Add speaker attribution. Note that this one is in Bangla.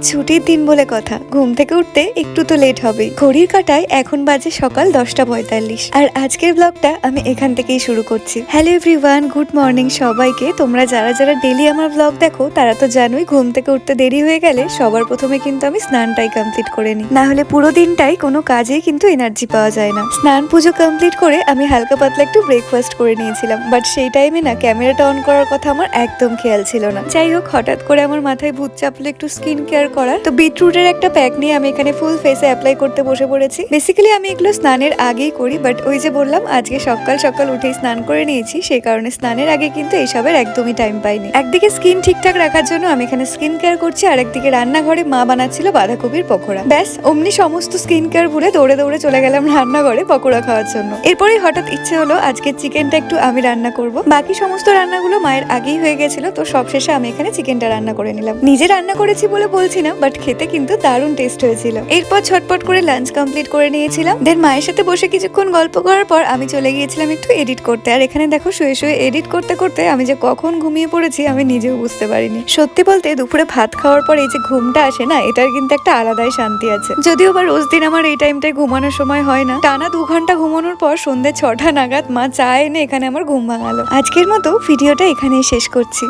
Speaker 1: ছুটির দিন বলে কথা, ঘুম থেকে উঠতে একটু তো লেট হবে। ঘড়ির কাঁটায় এখন বাজে সকাল 10:45 আর আজকের ব্লগটা আমি এখান থেকেই শুরু করছি। হ্যালো এভরিওয়ান, গুড মর্নিং সবাইকে। তোমরা যারা যারা ডেলি আমার ব্লগ দেখো তারা তো জানোই ঘুম থেকে উঠতে দেরি হয়ে গেলে সবার প্রথমে কিন্তু আমি স্নানটাই কমপ্লিট করে নিই, না হলে পুরো দিনটাই কোনো কাজেই কিন্তু এনার্জি পাওয়া যায় না। স্নান পুজো কমপ্লিট করে আমি হালকা পাতলা একটু ব্রেকফাস্ট করে নিয়েছিলাম, বাট সেই টাইমে না ক্যামেরাটা অন করার কথা আমার একদম খেয়াল ছিল না। যাই হোক, হঠাৎ করে আমার মাথায় ভূত চাপলো একটু স্কিন কেয়ার করার, তো বিটরুটের একটা প্যাক নিয়ে আমি এখানে ফুল ফেসে অ্যাপ্লাই করতে বসে পড়েছি। বেসিক্যালি আমি এগুলো স্নানের আগেই করি, বাট ওই যে বললাম আজকে সকাল সকাল উঠেই স্নান করে নিয়েছি, সেই কারণে স্নানের আগে কিন্তু এইসবের একদমই টাইম পাইনি। একদিকে স্কিন ঠিকঠাক রাখার জন্য আমি এখানে স্কিন কেয়ার করছি, আর একদিকে রান্নাঘরে মা বানাচ্ছিল বাঁধাকপির পকোড়া। ব্যাস অমনি সমস্ত স্কিন কেয়ার ভুলে দৌড়ে দৌড়ে চলে গেলাম রান্নাঘরে পকোড়া খাওয়ার জন্য। এরপরেই হঠাৎ ইচ্ছে হলো আজকে চিকেনটা একটু আমি রান্না করব। বাকি সমস্ত রান্নাগুলো মায়ের আগেই হয়ে গেছিল, তো সবশেষে আমি এখানে চিকেনটা রান্না করে নিলাম। নিজে রান্না করেছি বলে বলছি না, বাট খেতে কিন্তু দারুণ টেস্ট হয়েছিল। এরপর ছটপট করে লাঞ্চ কমপ্লিট করে নিয়েছিলাম। দেন মায়ের সাথে বসে কিছুক্ষণ গল্প করার পর আমি চলে গিয়েছিলাম একটু এডিট করতে। আর এখানে দেখো শুয়ে শুয়ে এডিট করতে করতে আমি যে কখন ঘুমিয়ে পড়েছি আমি নিজেও বুঝতে পারিনি। সত্যি বলতে দুপুরে ভাত খাওয়ার পর এই যে ঘুমটা আসে না, এটার কিন্তু একটা আলাদাই শান্তি আছে। যদিও বা রোজ দিন আমার এই টাইমটায় ঘুমানোর সময় হয় না। টানা 2 ঘন্টা ঘুমানোর পর সন্ধ্যে 6টা নাগাদ মা চা এনে এখানে আমার ঘুম ভাঙালো। আজকের মতো ভিডিওটা এখানেই শেষ করছি।